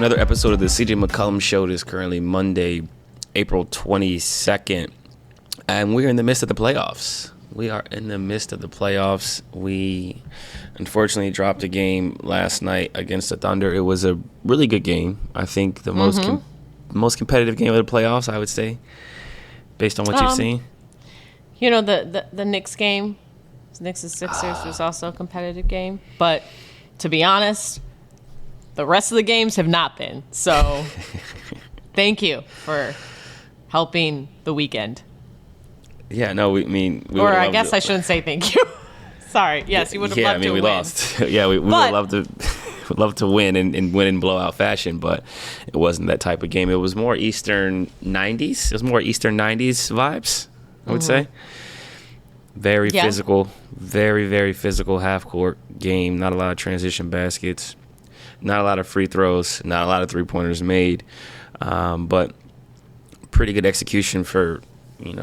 another episode of the CJ McCollum Show. It is currently Monday, April 22nd, and we're in the midst of the playoffs. We are in the midst of the playoffs. We unfortunately dropped a game last night against the Thunder. It was a really good game. I think the most competitive game of the playoffs, I would say, based on what you've seen. You know, the Knicks game, Knicks and Sixers was also a competitive game. But to be honest, the rest of the games have not been. So thank you for helping the weekend. Yeah, no, or I guess I shouldn't say thank you. Sorry. Yes, you would have loved to win. Lost. Yeah, we would love to win and win in blowout fashion, but it wasn't that type of game. It was more Eastern 90s. It was more Eastern 90s vibes, I would say. Very physical, very, very physical half-court game. Not a lot of transition baskets. Not a lot of free throws. Not a lot of three-pointers made. But pretty good execution for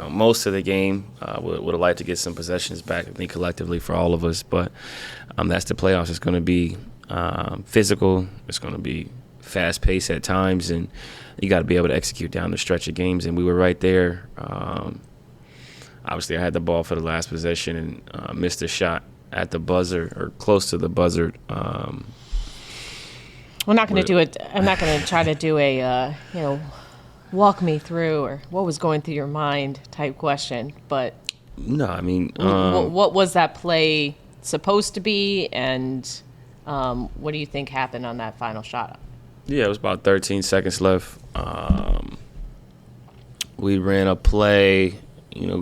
most of the game. Would have liked to get some possessions back, I think, collectively for all of us. But that's the playoffs. It's going to be physical. It's going to be fast-paced at times, and you got to be able to execute down the stretch of games. And we were right there. Obviously, I had the ball for the last possession and missed a shot at the buzzer or close to the buzzer. We're not going to do it. I'm not going to try to do a walk me through or what was going through your mind type question. But no, I mean, what was that play supposed to be, and what do you think happened on that final shot? Yeah, it was about 13 seconds left. We ran a play,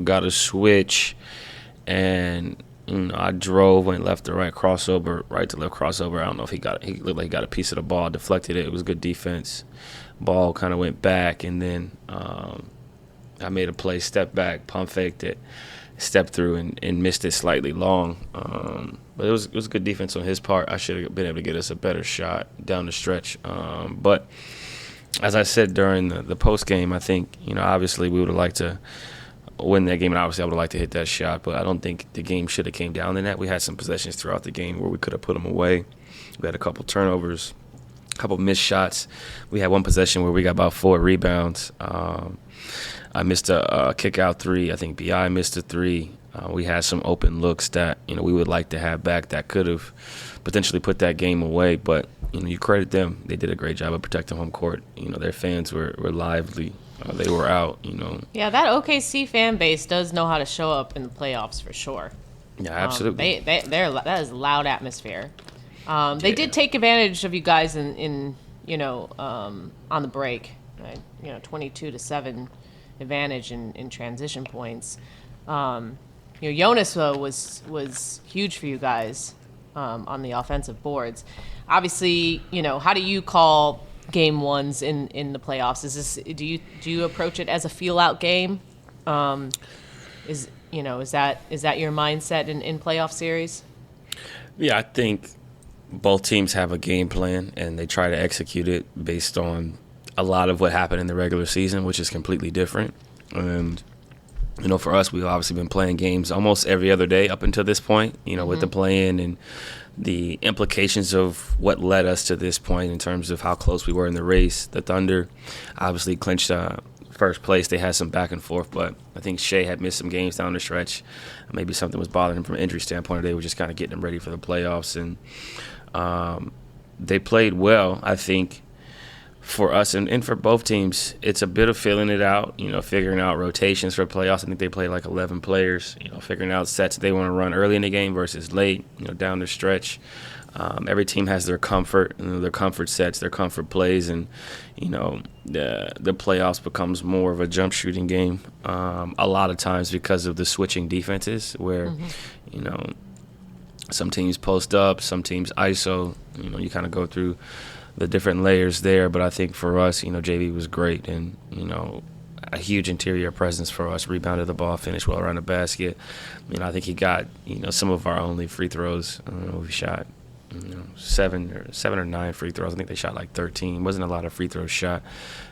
got a switch, and I drove, went left to right crossover, right to left crossover. I don't know if he looked like he got a piece of the ball, deflected it. It was good defense. Ball kind of went back, and then I made a play, step back, pump faked it, stepped through and missed it slightly long. But it was good defense on his part. I should have been able to get us a better shot down the stretch. But as I said during the post game, I think obviously we would have liked to win that game, and obviously I would have liked to hit that shot. But I don't think the game should have came down to that. We had some possessions throughout the game where we could have put them away. We had a couple turnovers, a couple missed shots. We had one possession where we got about 4 rebounds. I missed a kick-out 3. I think B.I. missed a 3. We had some open looks that we would like to have back that could have potentially put that game away. But you credit them; they did a great job of protecting home court. Their fans were lively. They were out. Yeah, that OKC fan base does know how to show up in the playoffs for sure. Yeah, absolutely. That is a loud atmosphere. They did take advantage of you guys in on the break, right? 22-7 advantage in transition points. Jonas was huge for you guys on the offensive boards. Obviously, how do you call game ones in the playoffs? Do you approach it as a feel out game? Is that your mindset in playoff series? Yeah, I think both teams have a game plan, and they try to execute it based on a lot of what happened in the regular season, which is completely different. And, for us, we've obviously been playing games almost every other day up until this point, with the play-in and the implications of what led us to this point in terms of how close we were in the race. The Thunder obviously clinched first place. They had some back and forth, but I think Shea had missed some games down the stretch. Maybe something was bothering him from an injury standpoint. They were just kind of getting him ready for the playoffs, and they played well, I think, for us and for both teams. It's a bit of filling it out, figuring out rotations for playoffs. I think they played like 11 players, figuring out sets they want to run early in the game versus late, down the stretch. Every team has their comfort, their comfort sets, their comfort plays, and the playoffs becomes more of a jump shooting game a lot of times because of the switching defenses where some teams post up, some teams ISO. You kind of go through the different layers there. But I think for us, JV was great, and a huge interior presence for us. Rebounded the ball, finished well around the basket. I think he got some of our only free throws. We shot 7 or 9 free throws. I think they shot like 13. Wasn't a lot of free throws shot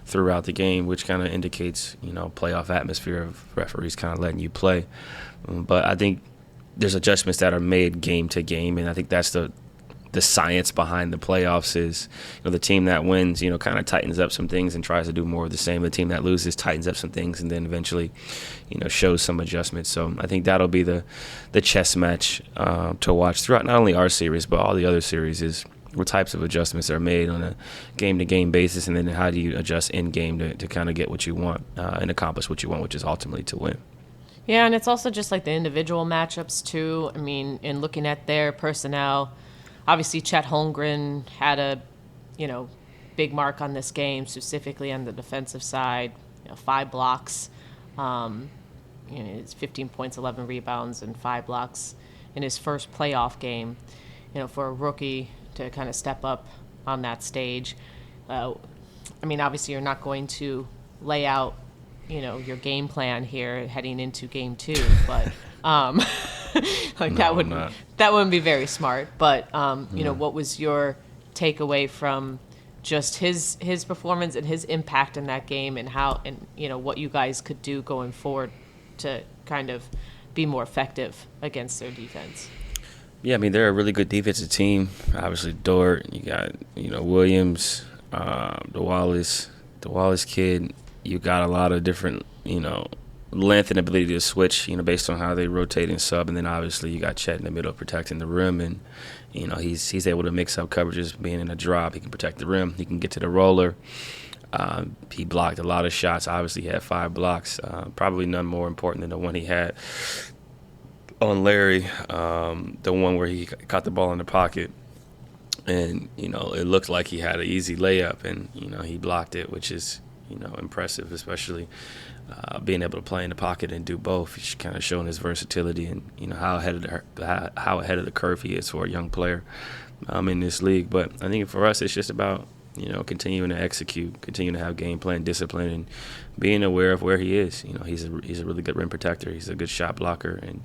throughout the game, which kind of indicates playoff atmosphere of referees kind of letting you play. But I think there's adjustments that are made game to game, and I think that's the the science behind the playoffs is, the team that wins, kind of tightens up some things and tries to do more of the same. The team that loses tightens up some things and then eventually, shows some adjustments. So I think that'll be the chess match to watch throughout not only our series but all the other series is what types of adjustments are made on a game-to-game basis, and then how do you adjust in-game to kind of get what you want and accomplish what you want, which is ultimately to win. Yeah, and it's also just like the individual matchups, too. I mean, in looking at their personnel, obviously Chet Holmgren had a, big mark on this game, specifically on the defensive side, 5 blocks. It's 15 points, 11 rebounds, and 5 blocks in his first playoff game. For a rookie to kind of step up on that stage. Obviously you're not going to lay out your game plan here heading into game 2, but that wouldn't be very smart. But what was your takeaway from just his performance and his impact in that game, and how what you guys could do going forward to kind of be more effective against their defense? Yeah, they're a really good defensive team. Obviously, Dort, you got Williams, the Wallace kid. You got a lot of different, length and ability to switch, based on how they rotate and sub. And then obviously you got Chet in the middle protecting the rim, and he's able to mix up coverages. Being in a drop, he can protect the rim. He can get to the roller. He blocked a lot of shots. Obviously, he had 5 blocks. Probably none more important than the one he had on Larry, the one where he caught the ball in the pocket. And, it looked like he had an easy layup, and, he blocked it, which is, impressive, especially being able to play in the pocket and do both. He's kind of showing his versatility and, how ahead of the curve he is for a young player in this league. But I think for us, it's just about, continuing to execute, continuing to have game plan, discipline, and being aware of where he is. He's a really good rim protector. He's a good shot blocker, and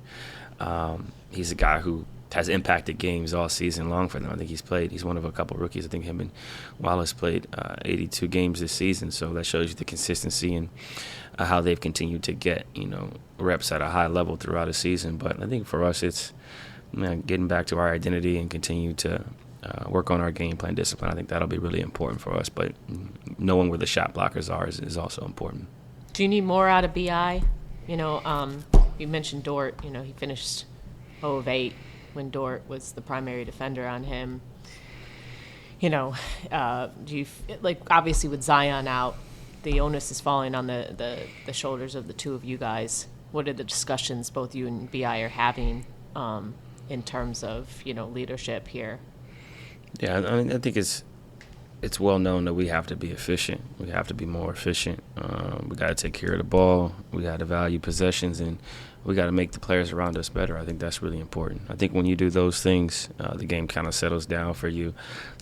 he's a guy who has impacted games all season long for them. I think he's one of a couple rookies. I think him and Wallace played 82 games this season, so that shows you the consistency and how they've continued to get, reps at a high level throughout a season. But I think for us, it's getting back to our identity and continue to work on our game plan discipline. I think that'll be really important for us, but knowing where the shot blockers are is also important. Do you need more out of BI? You mentioned Dort. He finished 0 of 8 when Dort was the primary defender on him. Do you obviously with Zion out, the onus is falling on the shoulders of the two of you guys. What are the discussions both you and BI are having in terms of leadership here? Yeah, I think it's well known that we have to be efficient. We have to be more efficient. We got to take care of the ball. We got to value possessions, and we got to make the players around us better. I think that's really important. I think when you do those things, the game kind of settles down for you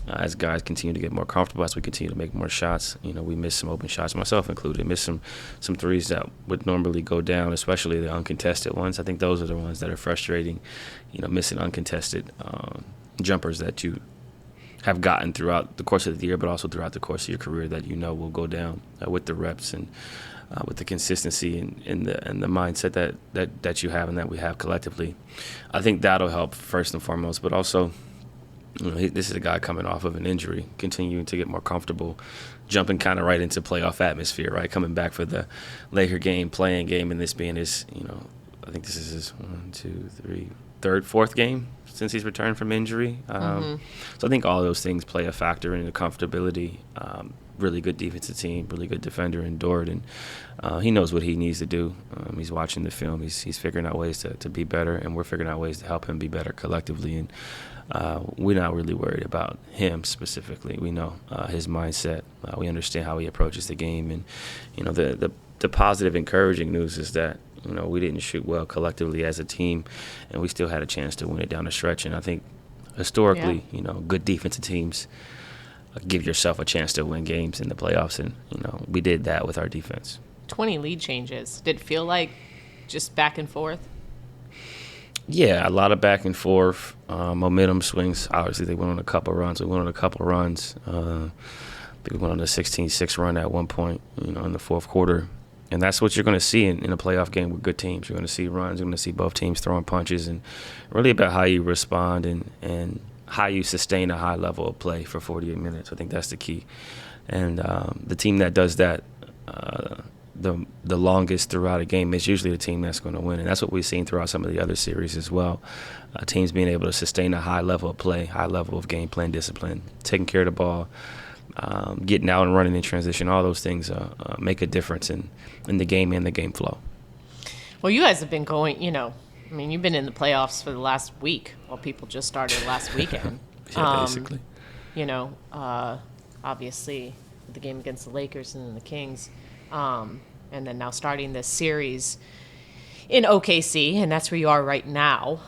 as guys continue to get more comfortable, as we continue to make more shots. We miss some open shots, myself included. Miss some threes that would normally go down, especially the uncontested ones. I think those are the ones that are frustrating, missing uncontested jumpers that you have gotten throughout the course of the year, but also throughout the course of your career that will go down with the reps and with the consistency and the mindset that you have and that we have collectively. I think that'll help first and foremost, but also this is a guy coming off of an injury, continuing to get more comfortable, jumping kind of right into playoff atmosphere, right? Coming back for the Laker game, playing game, and this being his, I think this is his 4th game since he's returned from injury. So I think all those things play a factor in the comfortability. Really good defensive team, really good defender in Dort, and he knows what he needs to do. He's watching the film. He's figuring out ways to be better, and we're figuring out ways to help him be better collectively. And we're not really worried about him specifically. We know his mindset. We understand how he approaches the game, and the positive, encouraging news is that we didn't shoot well collectively as a team, and we still had a chance to win it down the stretch. And I think historically, good defensive teams give yourself a chance to win games in the playoffs, and we did that with our defense. 20 lead changes. Did it feel like just back and forth? Yeah, a lot of back and forth, momentum swings. Obviously, they went on a couple runs. We went on a couple runs. I think we went on a 16-6 run at one point, in the fourth quarter. And that's what you're going to see in a playoff game with good teams. You're going to see runs. You're going to see both teams throwing punches, and really about how you respond and how you sustain a high level of play for 48 minutes. I think that's the key. And the team that does that the longest throughout a game is usually the team that's going to win. And that's what we've seen throughout some of the other series as well. Teams being able to sustain a high level of play, high level of game plan discipline, taking care of the ball, getting out and running in transition. All those things make a difference in the game and the game flow. Well, you guys have been going, you've been in the playoffs for the last week. Well, people just started last weekend. Yeah, basically. Obviously, the game against the Lakers and then the Kings. And then now starting this series in OKC, and that's where you are right now.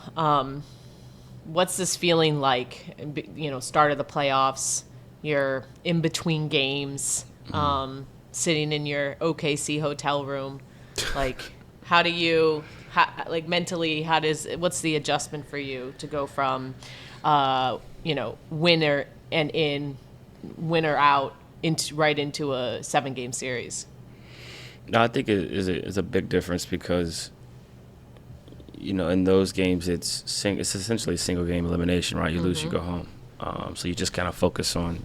What's this feeling like, start of the playoffs, you're in between games, sitting in your OKC hotel room, like... mentally, what's the adjustment for you to go from, winner and in, winner out, into a 7-game series? No, I think it is a big difference because, in those games, it's essentially single game elimination, right? You lose, you go home. So you just kind of focus on,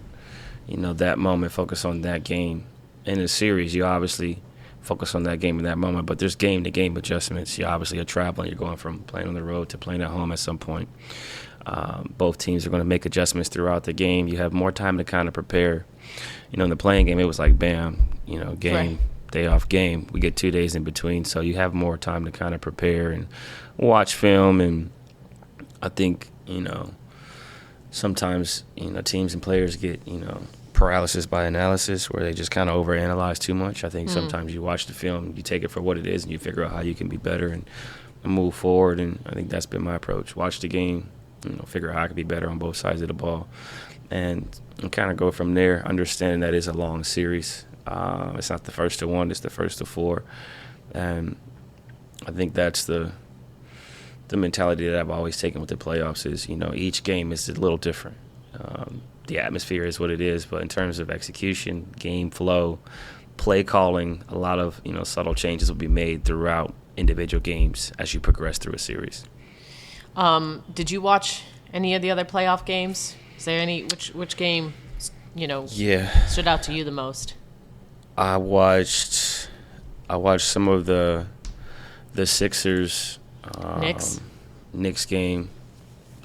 that moment, focus on that game. In a series, you obviously focus on that game in that moment, but there's game-to-game adjustments. You obviously are traveling. You're going from playing on the road to playing at home at some point. Both teams are going to make adjustments throughout the game. You have more time to kind of prepare. In the playing game, it was like, bam, game, right. Day off game. We get 2 days in between, so you have more time to kind of prepare and watch film. And I think, sometimes, teams and players get, paralysis by analysis, where they just kind of overanalyze too much. I think sometimes you watch the film, you take it for what it is, and you figure out how you can be better and move forward. And I think that's been my approach. Watch the game, figure out how I can be better on both sides of the ball, and kind of go from there, understanding that it's a long series. It's not the first to 1, it's the first to 4. And I think that's the mentality that I've always taken with the playoffs is, each game is a little different. The atmosphere is what it is, but in terms of execution, game flow, play calling, a lot of subtle changes will be made throughout individual games as you progress through a series. Did you watch any of the other playoff games? Is there any which game stood out to you the most? I watched some of the Sixers Knicks game.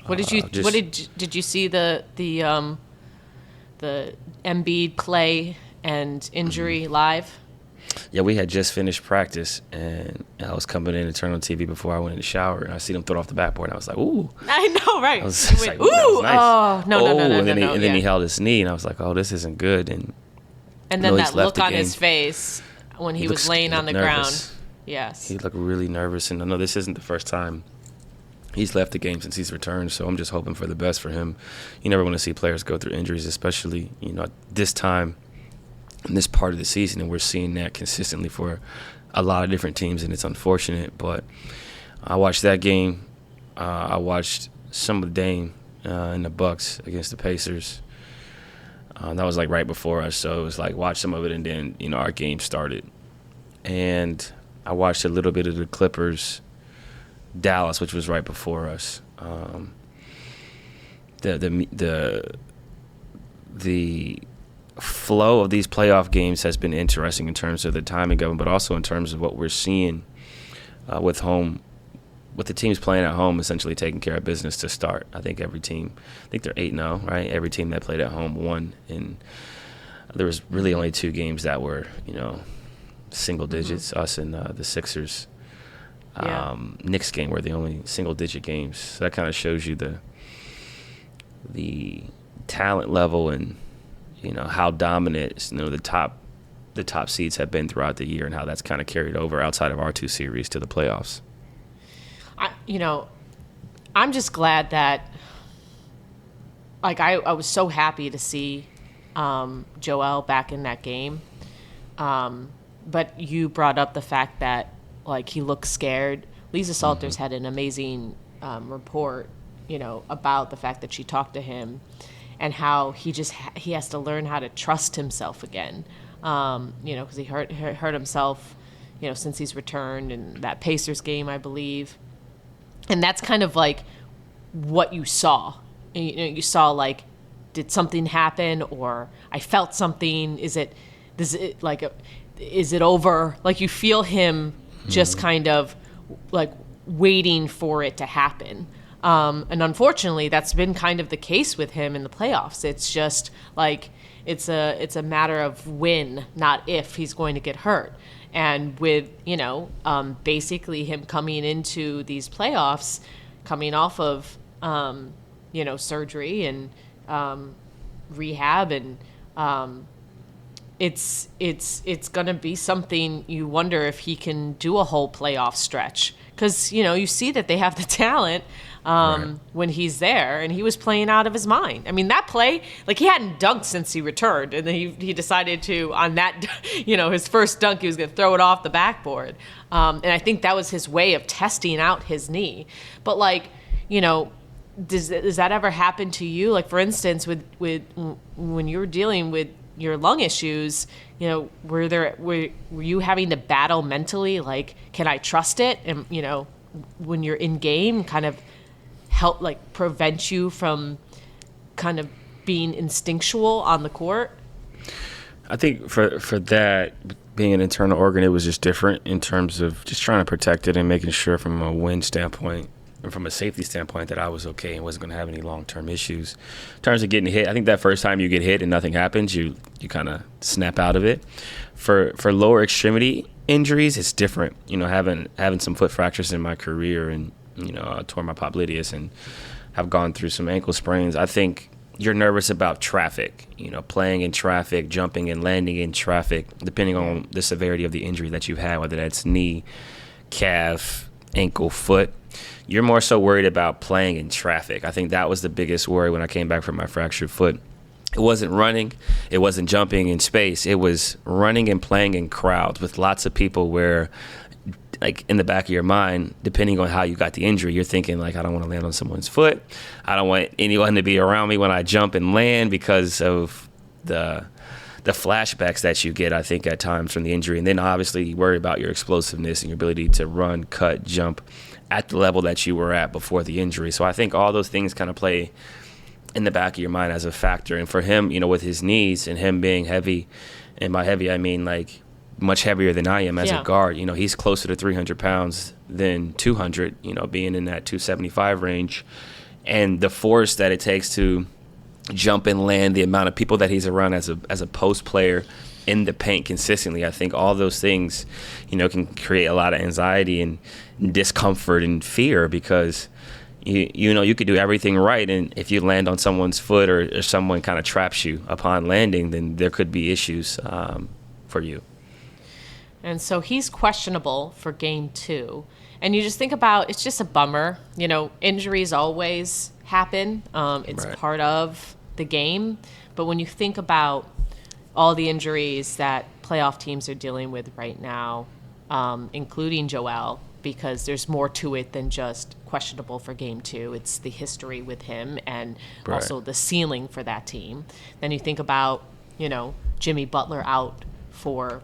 What did you did you see the Embiid play and injury live? Yeah, we had just finished practice, and I was coming in to turn on TV before I went in the shower, and I see them throw it off the backboard, and I was like, ooh. I know, right? I was like, ooh, that was nice. Oh, no. And then he held his knee, and I was like, oh, this isn't good. And then that look on his face when he was laying on the ground. Yes. He looked really nervous, and I know this isn't the first time he's left the game since he's returned, so I'm just hoping for the best for him. You never want to see players go through injuries, especially, this time in this part of the season, and we're seeing that consistently for a lot of different teams, and it's unfortunate. But I watched that game. I watched some of Dame in the Bucks against the Pacers. That was like right before us, so it was like watch some of it, and then our game started. And I watched a little bit of the Clippers Dallas, which was right before us. The flow of these playoff games has been interesting in terms of the timing of them, but also in terms of what we're seeing with the teams playing at home, essentially taking care of business to start. I think every team, they're 8-0, right? Every team that played at home won, and there was really only 2 games that were, single digits. Us and the Sixers. Knicks game were the only single-digit games. So that kind of shows you the talent level and how dominant the top seeds have been throughout the year, and how that's kind of carried over outside of our 2 series to the playoffs. I'm just glad that I was so happy to see Joel back in that game. But you brought up the fact that he looked scared. Lisa Salters had an amazing report, about the fact that she talked to him and how he has to learn how to trust himself again, because he hurt himself, since he's returned in that Pacers game, I believe. And that's kind of like what you saw you saw like, did something happen, or I felt something? Is it over? Like, you feel him just kind of like waiting for it to happen. And unfortunately, that's been kind of the case with him in the playoffs. It's just like it's a matter of when, not if, he's going to get hurt. And with basically him coming into these playoffs, coming off of surgery and rehab, and it's going to be something you wonder if he can do a whole playoff stretch, because you see that they have the talent when he's there, and he was playing out of his mind. I mean, that play, like, he hadn't dunked since he returned, and then he decided to, on that, his first dunk, he was going to throw it off the backboard, and I think that was his way of testing out his knee. But like, does that ever happen to you? Like, for instance, with when you were dealing with your lung issues, were you having to battle mentally, like, can I trust it? And when you're in game, kind of help, like, prevent you from kind of being instinctual on the court? I think for that, being an internal organ, it was just different in terms of just trying to protect it and making sure from a win standpoint and from a safety standpoint that I was okay and wasn't going to have any long-term issues. In terms of getting hit, I think that first time you get hit and nothing happens, you kind of snap out of it. For lower extremity injuries, it's different. Having some foot fractures in my career, and I tore my popliteus and have gone through some ankle sprains. I think you're nervous about traffic, playing in traffic, jumping and landing in traffic, depending on the severity of the injury that you've had, whether that's knee, calf, ankle, foot. You're more so worried about playing in traffic. I think that was the biggest worry when I came back from my fractured foot. It wasn't running. It wasn't jumping in space. It was running and playing in crowds with lots of people where, like, in the back of your mind, depending on how you got the injury, you're thinking, like, I don't want to land on someone's foot. I don't want anyone to be around me when I jump and land because of the flashbacks that you get, I think, at times from the injury. And then obviously you worry about your explosiveness and your ability to run, cut, jump at the level that you were at before the injury. So I think all those things kind of play in the back of your mind as a factor. And for him, with his knees and him being heavy, and by heavy I mean like much heavier than I am as a guard, he's closer to 300 pounds than 200, being in that 275 range. And the force that it takes to jump and land, the amount of people that he's around as a post player in the paint consistently, I think all those things, can create a lot of anxiety and discomfort and fear, because you could do everything right, and if you land on someone's foot or someone kind of traps you upon landing, then there could be issues for you. And so he's questionable for game 2. And you just think about, it's just a bummer. Injuries always happen. It's right. part of the game. But when you think about all the injuries that playoff teams are dealing with right now, including Joel, because there's more to it than just questionable for game 2. It's the history with him and right. also the ceiling for that team. Then you think about, Jimmy Butler out for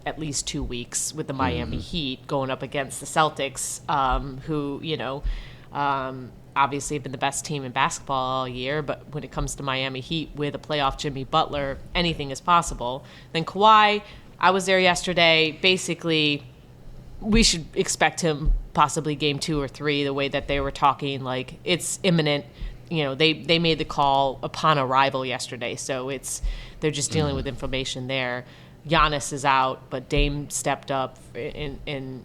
at least 2 weeks with the Miami Heat going up against the Celtics, who, obviously have been the best team in basketball all year, but when it comes to Miami Heat with a playoff Jimmy Butler, anything is possible. Then Kawhi, I was there yesterday. Basically, we should expect him possibly game 2 or 3, the way that they were talking, like it's imminent. They made the call upon arrival yesterday, so they're just dealing with information there. Giannis is out, but Dame stepped up in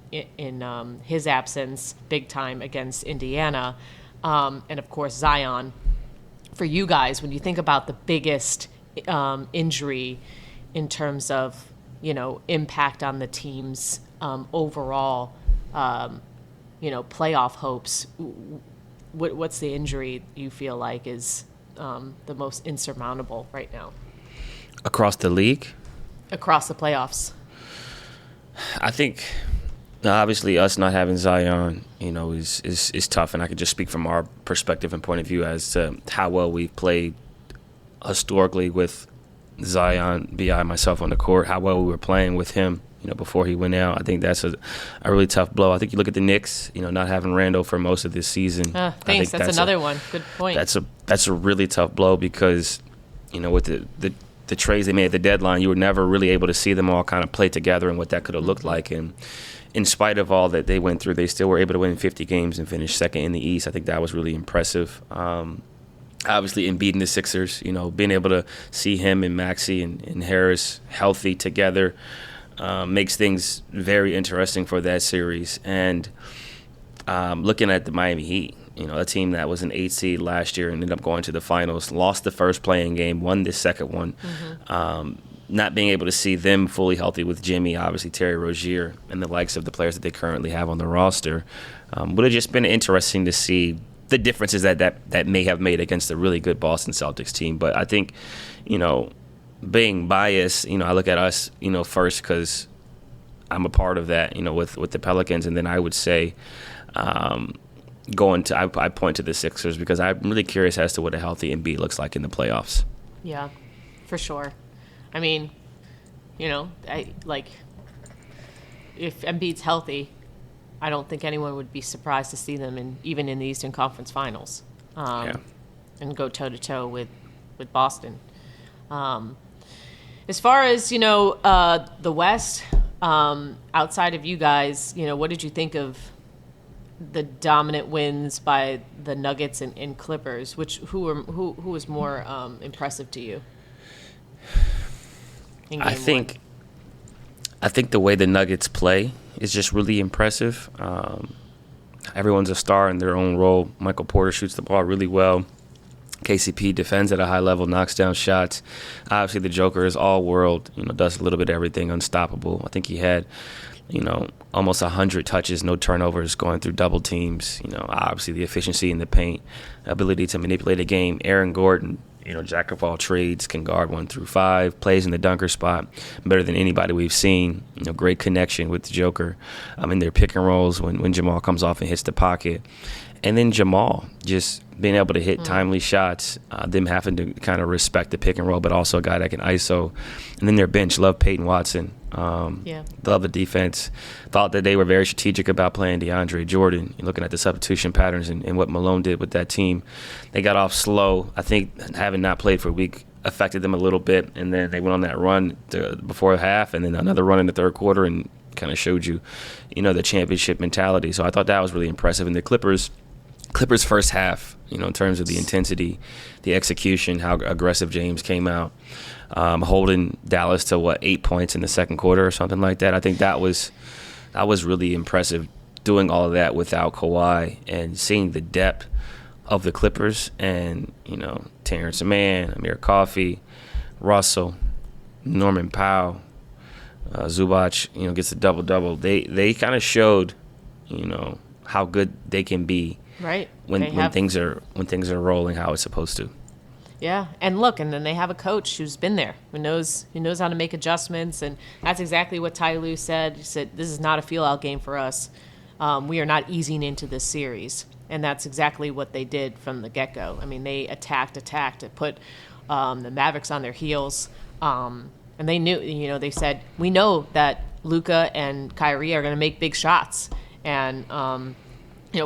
his absence big time against Indiana. And, of course, Zion. For you guys, when you think about the biggest injury in terms of, impact on the team's overall, playoff hopes, what's the injury you feel like is the most insurmountable right now? Across the league? Across the playoffs. I think obviously us not having Zion, is tough, and I could just speak from our perspective and point of view as to how well we've played historically with Zion, B.I., myself on the court, how well we were playing with him before he went out. I think that's a really tough blow. I think you look at the Knicks, not having Randall for most of this season. Thanks. That's another one. Good point. That's a really tough blow because, with the trades they made at the deadline, you were never really able to see them all kind of play together and what that could have looked like. And in spite of all that they went through, they still were able to win 50 games and finish second in the East. I think that was really impressive. Obviously, Embiid and the Sixers, being able to see him and Maxey and Harris healthy together makes things very interesting for that series. And looking at the Miami Heat, a team that was an 8 seed last year and ended up going to the finals, lost the first play-in game, won the second one. Not being able to see them fully healthy with Jimmy, obviously Terry Rozier, and the likes of the players that they currently have on the roster, would have just been interesting to see the differences that may have made against a really good Boston Celtics team. But I think, being biased, I look at us, first because I'm a part of that, with the Pelicans, and then I would say I point to the Sixers because I'm really curious as to what a healthy Embiid looks like in the playoffs. Yeah, for sure. I mean, if Embiid's healthy, I don't think anyone would be surprised to see them even in the Eastern Conference Finals, and go toe to toe with Boston. As far as the West, outside of you guys, what did you think of the dominant wins by the Nuggets and Clippers? Who was more impressive to you? I think the way the Nuggets play is just really impressive. Everyone's a star in their own role. Michael Porter shoots the ball really well. KCP defends at a high level, knocks down shots. Obviously, the Joker is all world. Does a little bit of everything, unstoppable. I think he had, almost 100 touches, no turnovers, going through double teams. Obviously the efficiency in the paint, ability to manipulate a game. Aaron Gordon, jack of all trades, can guard 1 through 5, plays in the dunker spot better than anybody we've seen. Great connection with the Joker in their pick and rolls when Jamal comes off and hits the pocket. And then Jamal just being able to hit timely shots, them having to kind of respect the pick and roll, but also a guy that can ISO. And then their bench, love Peyton Watson. Love the defense. Thought that they were very strategic about playing DeAndre Jordan. And looking at the substitution patterns and what Malone did with that team, they got off slow. I think having not played for a week affected them a little bit, and then they went on that run before half, and then another run in the third quarter, and kind of showed you, the championship mentality. So I thought that was really impressive. And the Clippers first half, in terms of the intensity, the execution, how aggressive James came out, holding Dallas to 8 points in the second quarter or something like that. I think that was really impressive, doing all of that without Kawhi and seeing the depth of the Clippers and, Terrence Mann, Amir Coffey, Russell, Norman Powell, Zubac, gets a double-double. They kind of showed, how good they can be. Right. When things are rolling how it's supposed to. Yeah, and look, and then they have a coach who's been there, who knows how to make adjustments, and that's exactly what Ty Lue said. He said, "This is not a feel-out game for us. We are not easing into this series," and that's exactly what they did from the get-go. I mean, they attacked, to put the Mavericks on their heels, and they knew. They said, "We know that Luka and Kyrie are going to make big shots," and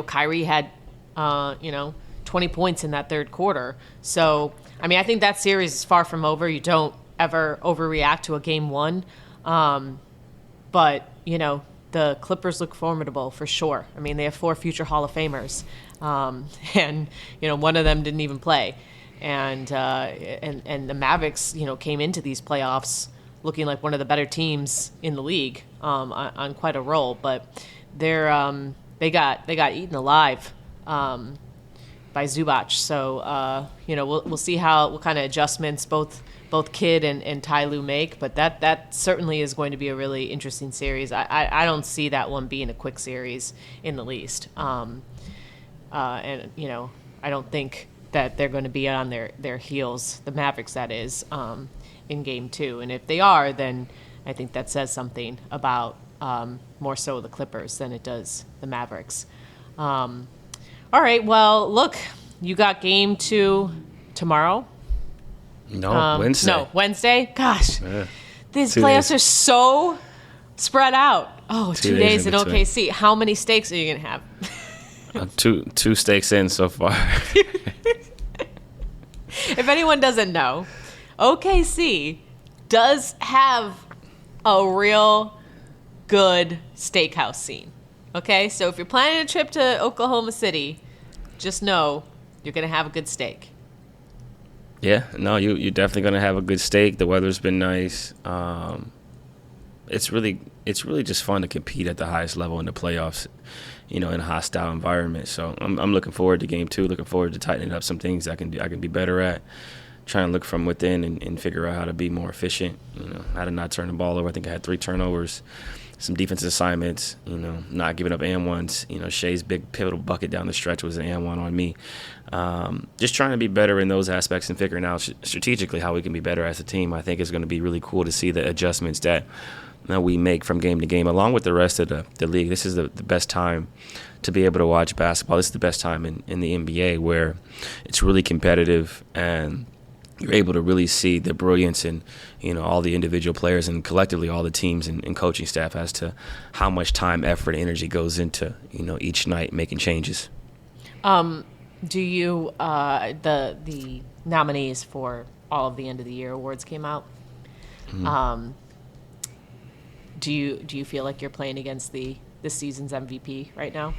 Kyrie had 20 points in that third quarter. So, I think that series is far from over. You don't ever overreact to a game one. But, the Clippers look formidable for sure. They have 4 future Hall of Famers. And, one of them didn't even play. And the Mavericks, came into these playoffs looking like one of the better teams in the league, on quite a roll. But they got eaten alive by Zubac. So we'll see what kind of adjustments both Kidd and Ty Lue make. But that certainly is going to be a really interesting series. I don't see that one being a quick series in the least. And I don't think that they're going to be on their heels, the Mavericks that is, in game 2. And if they are, then I think that says something about more so the Clippers than it does the Mavericks. All right, well, look, you got game 2 tomorrow. No, Wednesday. No, Wednesday? Gosh, these playoffs are so Spread out. Oh, 2 days in between. OKC. How many steaks are you going to have? Two steaks in so far. If anyone doesn't know, OKC does have a real good steakhouse scene. Okay? So if you're planning a trip to Oklahoma City, just know you're going to have a good steak. Yeah, no, you're definitely going to have a good steak. The weather's been nice. It's really just fun to compete at the highest level in the playoffs, in a hostile environment. So I'm looking forward to game 2. Looking forward to tightening up some things I can be better at. Trying to look from within and figure out how to be more efficient. How to not turn the ball over. I think I had 3 turnovers, some defensive assignments. Not giving up and ones. Shea's big pivotal bucket down the stretch was an and one on me. Just trying to be better in those aspects and figuring out strategically how we can be better as a team. I think it's going to be really cool to see the adjustments that we make from game to game, along with the rest of the league. This is the best time to be able to watch basketball. This is the best time in the NBA where it's really competitive and you're able to really see the brilliance in all the individual players and collectively all the teams and coaching staff as to how much time, effort, energy goes into each night making changes. Do you the nominees for all of the end of the year awards came out? Mm-hmm. Do you feel like you're playing against this season's MVP right now?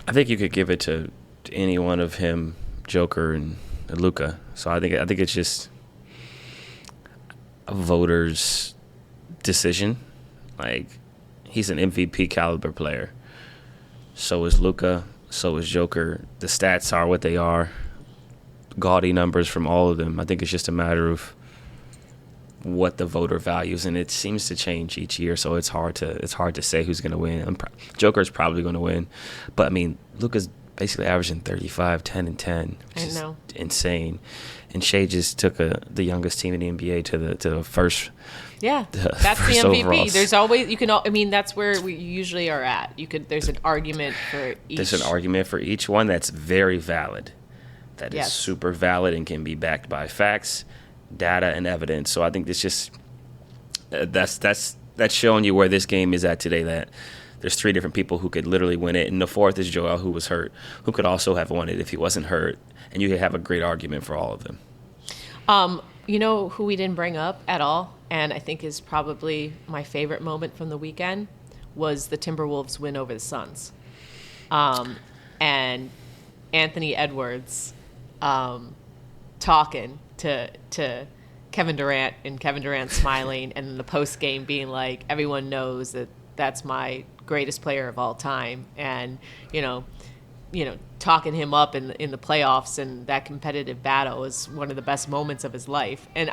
I think you could give it to any one of him, Joker, and Luka. So I think it's just a voter's decision. Like, he's an MVP caliber player. So is Luka. So is Joker. The stats are what they are. Gaudy numbers from all of them. I think it's just a matter of what the voter values, and it seems to change each year. So it's hard to say who's going to win. Joker's probably going to win, but I mean, Luka's basically averaging 35, 10, and 10, which is insane. And Shea just took the youngest team in the NBA to the first. Yeah, that's the MVP. Overalls. There's always that's where we usually are at. There's an argument for each. There's an argument for each one that's very valid. That is super valid and can be backed by facts, data, and evidence. So I think it's just that's showing you where this game is at today. That there's 3 different people who could literally win it, and the 4th is Joel, who was hurt, who could also have won it if he wasn't hurt, and you could have a great argument for all of them. You know who we didn't bring up at all, and I think is probably my favorite moment from the weekend, was the Timberwolves win over the Suns. And Anthony Edwards talking to Kevin Durant, and Kevin Durant smiling, and in the post game being like, everyone knows that that's my greatest player of all time, and talking him up in the playoffs, and that competitive battle was one of the best moments of his life. And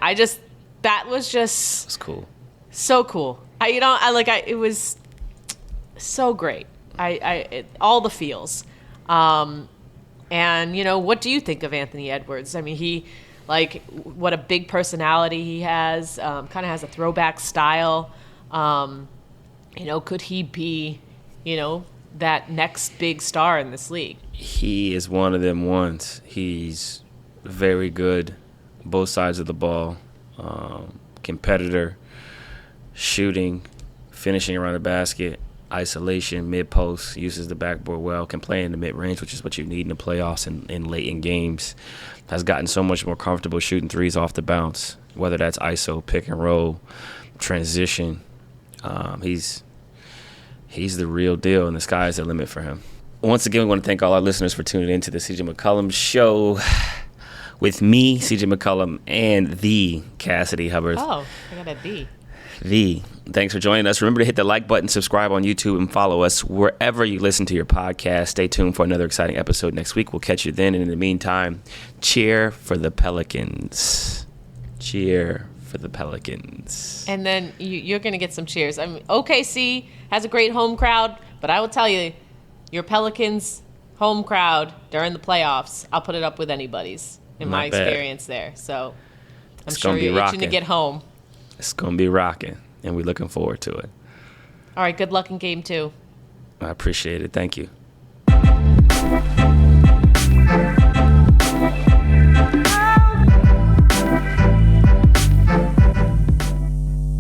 that was cool. So cool. It was so great. All the feels. And what do you think of Anthony Edwards? I mean, what a big personality he has. Kind of has a throwback style. Could he be, that next big star in this league? He is one of them ones. He's very good, both sides of the ball, competitor, shooting, finishing around the basket, isolation, mid-post, uses the backboard well, can play in the mid-range, which is what you need in the playoffs and late in games. Has gotten so much more comfortable shooting threes off the bounce, whether that's ISO, pick and roll, transition. He's the real deal, and the sky's the limit for him. Once again, we want to thank all our listeners for tuning in to the CJ McCollum Show with me, CJ McCollum, and the Cassidy Hubbarth. Oh, I got a D. Thanks for joining us. Remember to hit the like button, subscribe on YouTube, and follow us wherever you listen to your podcast. Stay tuned for another exciting episode next week. We'll catch you then. And in the meantime, cheer for the Pelicans. Cheer for the Pelicans. And then you're going to get some cheers. I mean, OKC has a great home crowd, but I will tell you, your Pelicans home crowd during the playoffs, I'll put it up with anybody's in my experience there. So I'm sure you're itching to get home. It's going to be rocking, and we're looking forward to it. All right, good luck in game 2. I appreciate it. Thank you.